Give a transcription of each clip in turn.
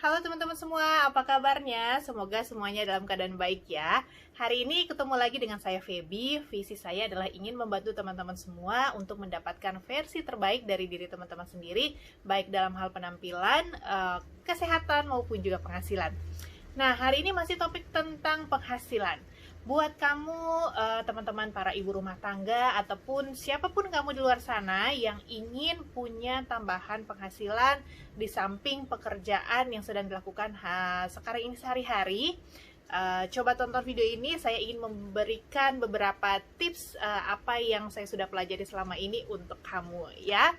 Halo teman-teman semua, apa kabarnya? Semoga semuanya dalam keadaan baik ya. Hari ini ketemu lagi dengan saya Feby. Visi saya adalah ingin membantu teman-teman semua untuk mendapatkan versi terbaik dari diri teman-teman sendiri, baik dalam hal penampilan, kesehatan maupun juga penghasilan. Nah, hari ini masih topik tentang penghasilan. Buat kamu, teman-teman para ibu rumah tangga, ataupun siapapun kamu di luar sana yang ingin punya tambahan penghasilan di samping pekerjaan yang sedang dilakukan sekarang ini sehari-hari, coba tonton video ini. Saya ingin memberikan beberapa tips apa yang saya sudah pelajari selama ini untuk kamu ya.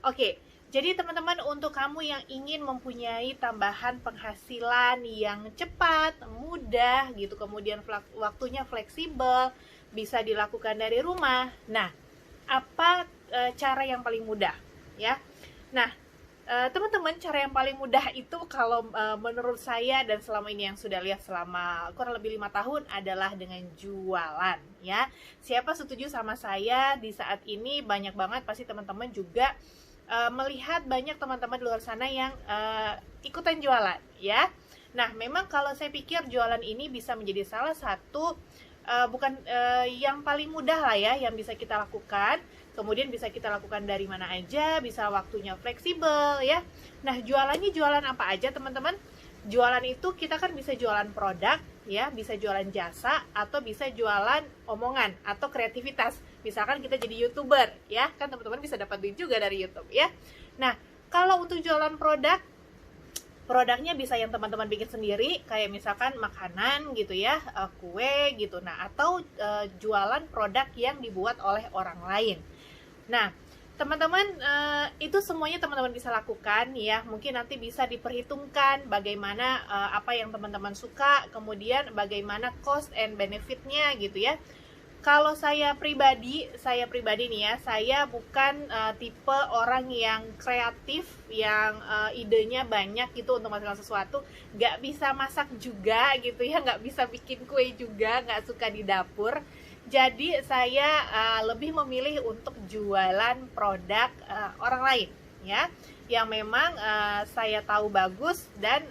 Oke. Jadi teman-teman, untuk kamu yang ingin mempunyai tambahan penghasilan yang cepat, mudah gitu, kemudian waktunya fleksibel, bisa dilakukan dari rumah. Nah, apa cara yang paling mudah ya? Nah, teman-teman, cara yang paling mudah itu kalau menurut saya dan selama ini yang sudah lihat selama kurang lebih 5 tahun adalah dengan jualan ya. Siapa setuju sama saya di saat ini? Banyak banget pasti teman-teman juga melihat banyak teman-teman di luar sana yang ikutan jualan ya. Nah, memang kalau saya pikir jualan ini bisa menjadi salah satu bukan yang paling mudah lah ya yang bisa kita lakukan. Kemudian bisa kita lakukan dari mana aja, bisa waktunya fleksibel ya. Nah, jualannya jualan apa aja teman-teman? Jualan itu kita kan bisa jualan produk ya, bisa jualan jasa, atau bisa jualan omongan atau kreativitas. Misalkan kita jadi YouTuber ya, kan teman-teman bisa dapat duit juga dari YouTube ya. Nah, kalau untuk jualan produknya bisa yang teman-teman bikin sendiri, kayak misalkan makanan gitu ya, kue gitu. Nah, atau jualan produk yang dibuat oleh orang lain. Nah, teman-teman, itu semuanya teman-teman bisa lakukan ya. Mungkin nanti bisa diperhitungkan bagaimana apa yang teman-teman suka, kemudian bagaimana cost and benefitnya gitu ya. Kalau saya pribadi nih ya, saya bukan tipe orang yang kreatif, yang idenya banyak gitu untuk melakukan sesuatu. Nggak bisa masak juga gitu ya, nggak bisa bikin kue juga, nggak suka di dapur. Jadi saya lebih memilih untuk jualan produk orang lain ya, yang memang saya tahu bagus dan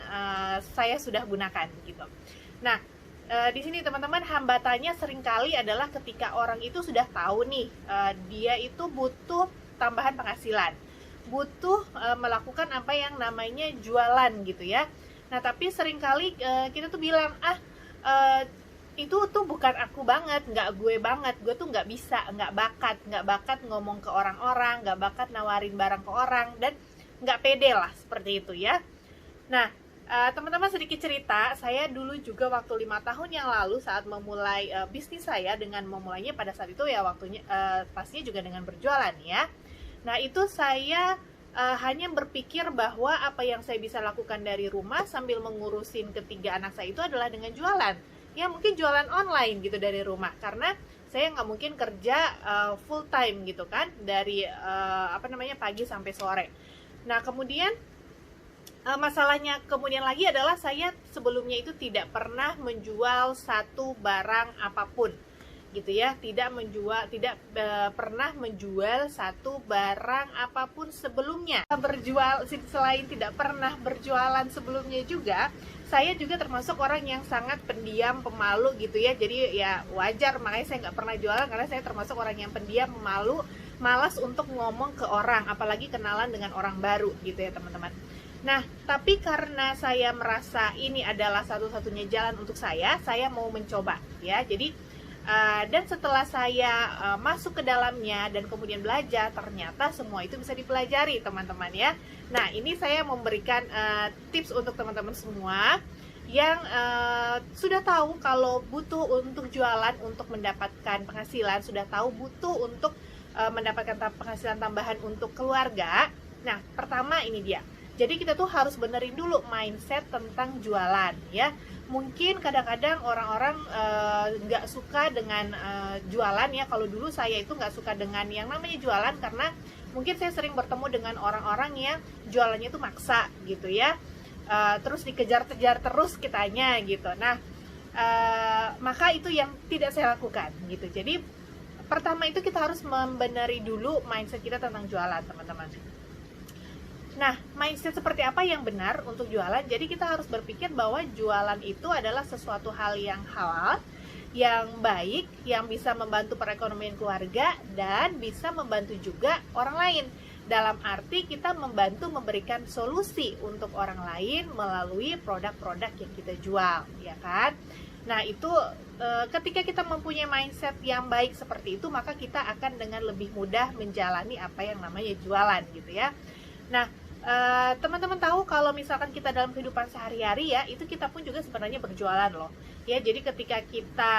saya sudah gunakan gitu. Nah, di sini teman-teman, hambatannya seringkali adalah ketika orang itu sudah tahu nih dia itu butuh tambahan penghasilan, butuh melakukan apa yang namanya jualan gitu ya. Nah, tapi seringkali kita tuh bilang itu tuh bukan aku banget, nggak gue banget, gue tuh nggak bisa, nggak bakat ngomong ke orang-orang, nggak bakat nawarin barang ke orang, dan nggak pede lah seperti itu ya. Nah, teman-teman, sedikit cerita, saya dulu juga waktu 5 tahun yang lalu saat memulai bisnis saya, dengan memulainya pada saat itu ya waktunya pastinya juga dengan berjualan ya. Nah, itu saya hanya berpikir bahwa apa yang saya bisa lakukan dari rumah sambil mengurusin ketiga anak saya itu adalah dengan jualan. Ya, mungkin jualan online gitu dari rumah, karena saya nggak mungkin kerja full time gitu kan, dari pagi sampai sore. Nah, kemudian masalahnya kemudian lagi adalah saya sebelumnya itu tidak pernah menjual satu barang apapun gitu ya, tidak pernah menjual satu barang apapun sebelumnya. Selain tidak pernah berjualan sebelumnya juga, saya juga termasuk orang yang sangat pendiam, pemalu gitu ya. Jadi ya wajar makanya saya nggak pernah jualan, karena saya termasuk orang yang pendiam, pemalu, malas untuk ngomong ke orang, apalagi kenalan dengan orang baru gitu ya teman-teman. Nah, tapi karena saya merasa ini adalah satu-satunya jalan untuk saya mau mencoba ya. Jadi dan setelah saya masuk ke dalamnya dan kemudian belajar, ternyata semua itu bisa dipelajari teman-teman ya. Nah, ini saya memberikan tips untuk teman-teman semua yang sudah tahu kalau butuh untuk jualan untuk mendapatkan penghasilan, sudah tahu butuh untuk mendapatkan penghasilan tambahan untuk keluarga. Nah, pertama ini dia. Jadi kita tuh harus benerin dulu mindset tentang jualan ya. Mungkin kadang-kadang orang-orang nggak suka dengan jualan ya. Kalau dulu saya itu nggak suka dengan yang namanya jualan, karena mungkin saya sering bertemu dengan orang-orang yang jualannya itu maksa gitu ya. Terus dikejar-kejar terus kitanya gitu. Nah, maka itu yang tidak saya lakukan gitu. Jadi pertama itu kita harus membenahi dulu mindset kita tentang jualan teman-teman. Nah, mindset seperti apa yang benar untuk jualan? Jadi kita harus berpikir bahwa jualan itu adalah sesuatu hal yang halal, yang baik, yang bisa membantu perekonomian keluarga, dan bisa membantu juga orang lain. Dalam arti kita membantu memberikan solusi untuk orang lain melalui produk-produk yang kita jual, ya kan? Nah, itu ketika kita mempunyai mindset yang baik seperti itu, maka kita akan dengan lebih mudah menjalani apa yang namanya jualan gitu ya. Nah, teman-teman tahu kalau misalkan kita dalam kehidupan sehari-hari ya, itu kita pun juga sebenarnya berjualan loh. Ya, jadi ketika kita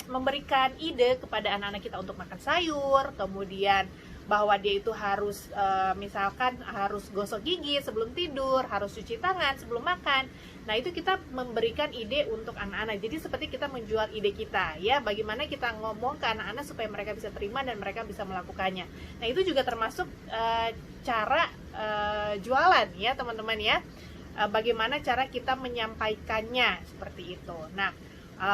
memberikan ide kepada anak-anak kita untuk makan sayur, kemudian bahwa dia itu harus misalkan harus gosok gigi sebelum tidur, harus cuci tangan sebelum makan. Nah, itu kita memberikan ide untuk anak-anak. Jadi seperti kita menjual ide kita ya, bagaimana kita ngomong ke anak-anak supaya mereka bisa terima dan mereka bisa melakukannya. Nah, itu juga termasuk cara jualan ya teman-teman ya. Bagaimana cara kita menyampaikannya seperti itu. Nah,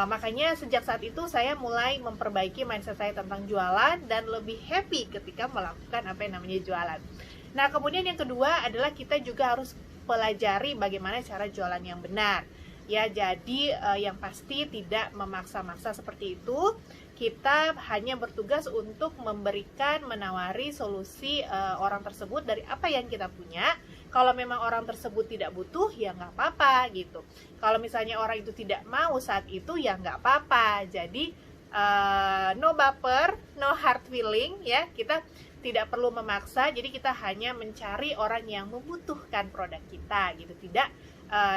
makanya sejak saat itu saya mulai memperbaiki mindset saya tentang jualan dan lebih happy ketika melakukan apa yang namanya jualan. Nah, kemudian yang kedua adalah kita juga harus pelajari bagaimana cara jualan yang benar. Ya, jadi yang pasti tidak memaksa-maksa seperti itu. Kita hanya bertugas untuk memberikan, menawari solusi orang tersebut dari apa yang kita punya. Kalau memang orang tersebut tidak butuh, ya nggak apa-apa gitu. Kalau misalnya orang itu tidak mau saat itu, ya nggak apa-apa. Jadi no baper, no hard feeling ya. Kita tidak perlu memaksa. Jadi kita hanya mencari orang yang membutuhkan produk kita gitu. Tidak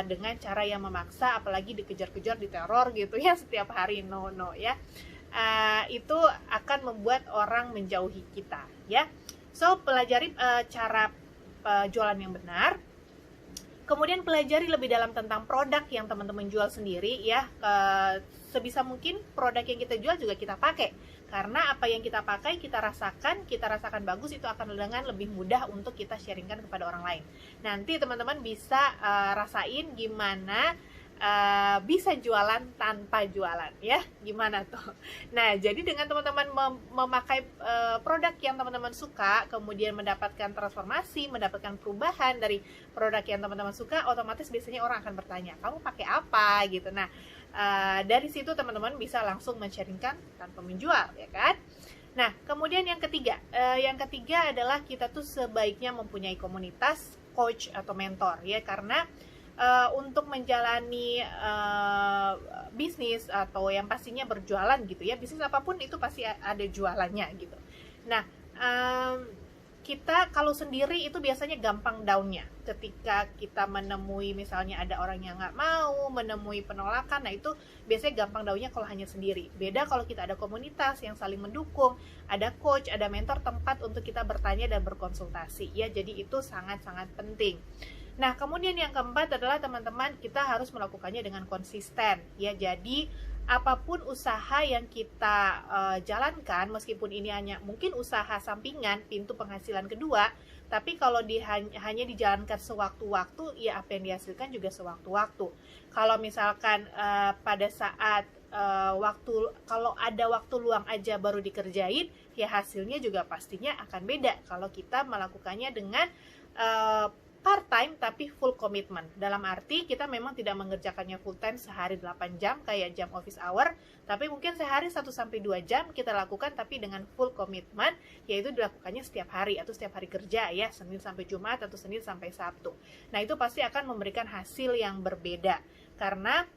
dengan cara yang memaksa, apalagi dikejar-kejar, diteror gitu ya setiap hari. No ya. Itu akan membuat orang menjauhi kita ya. So pelajari cara jualan yang benar, kemudian pelajari lebih dalam tentang produk yang teman-teman jual sendiri ya. Sebisa mungkin produk yang kita jual juga kita pakai, karena apa yang kita pakai kita rasakan bagus, itu akan dengan lebih mudah untuk kita sharingkan kepada orang lain. Nanti teman-teman bisa rasain gimana bisa jualan tanpa jualan ya, gimana tuh. Nah, jadi dengan teman-teman memakai produk yang teman-teman suka, kemudian mendapatkan transformasi, mendapatkan perubahan dari produk yang teman-teman suka, otomatis biasanya orang akan bertanya, kamu pakai apa gitu. Nah, dari situ teman-teman bisa langsung men-sharingkan tanpa menjual ya kan. Nah, kemudian yang ketiga adalah kita tuh sebaiknya mempunyai komunitas coach atau mentor ya, karena untuk menjalani bisnis atau yang pastinya berjualan gitu ya, bisnis apapun itu pasti ada jualannya gitu. Nah, kita kalau sendiri itu biasanya gampang downnya ketika kita menemui misalnya ada orang yang nggak mau, menemui penolakan. Nah, itu biasanya gampang downnya kalau hanya sendiri. Beda kalau kita ada komunitas yang saling mendukung, ada coach, ada mentor, tempat untuk kita bertanya dan berkonsultasi ya. Jadi itu sangat-sangat penting. Nah, kemudian yang keempat adalah teman-teman, kita harus melakukannya dengan konsisten ya. Jadi apapun usaha yang kita jalankan, meskipun ini hanya mungkin usaha sampingan, pintu penghasilan kedua, tapi kalau hanya dijalankan sewaktu-waktu, ya apa yang dihasilkan juga sewaktu-waktu. Kalau misalkan pada saat kalau ada waktu luang aja baru dikerjain, ya hasilnya juga pastinya akan beda kalau kita melakukannya dengan part time tapi full commitment. Dalam arti kita memang tidak mengerjakannya full time sehari 8 jam kayak jam office hour, tapi mungkin sehari 1-2 jam kita lakukan tapi dengan full commitment, yaitu dilakukannya setiap hari atau setiap hari kerja ya, Senin sampai Jumat atau Senin sampai Sabtu. Nah, itu pasti akan memberikan hasil yang berbeda, karena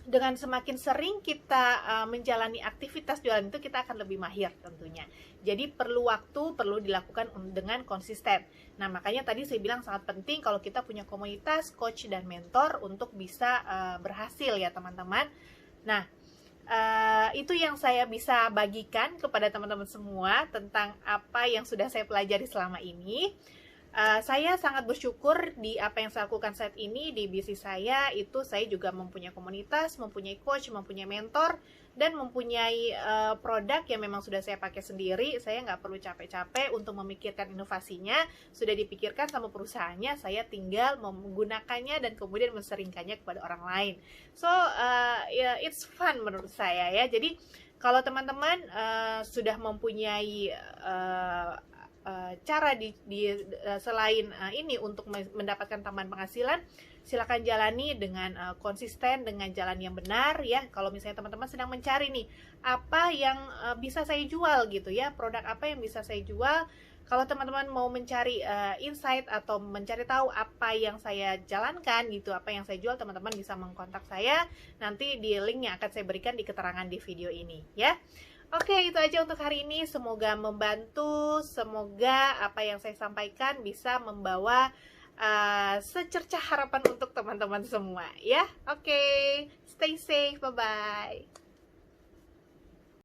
dengan semakin sering kita menjalani aktivitas jualan itu, kita akan lebih mahir tentunya. Jadi perlu waktu, perlu dilakukan dengan konsisten. Nah, makanya tadi saya bilang sangat penting kalau kita punya komunitas, coach, dan mentor untuk bisa berhasil ya teman-teman. Nah, itu yang saya bisa bagikan kepada teman-teman semua tentang apa yang sudah saya pelajari selama ini. Saya sangat bersyukur di apa yang saya lakukan saat ini di bisnis saya. Itu saya juga mempunyai komunitas, mempunyai coach, mempunyai mentor, dan mempunyai produk yang memang sudah saya pakai sendiri. Saya nggak perlu capek-capek untuk memikirkan inovasinya, sudah dipikirkan sama perusahaannya, saya tinggal menggunakannya dan kemudian menseringkannya kepada orang lain. So it's fun menurut saya ya. Jadi kalau teman-teman sudah mempunyai cara selain ini untuk mendapatkan tambahan penghasilan, silakan jalani dengan konsisten, dengan jalan yang benar ya. Kalau misalnya teman-teman sedang mencari nih apa yang bisa saya jual gitu ya, produk apa yang bisa saya jual. Kalau teman-teman mau mencari insight atau mencari tahu apa yang saya jalankan gitu, apa yang saya jual, teman-teman bisa mengkontak saya. Nanti di link yang akan saya berikan di keterangan di video ini ya. Oke, itu aja untuk hari ini. Semoga membantu, semoga apa yang saya sampaikan bisa membawa secercah harapan untuk teman-teman semua ya. Oke, stay safe, bye-bye.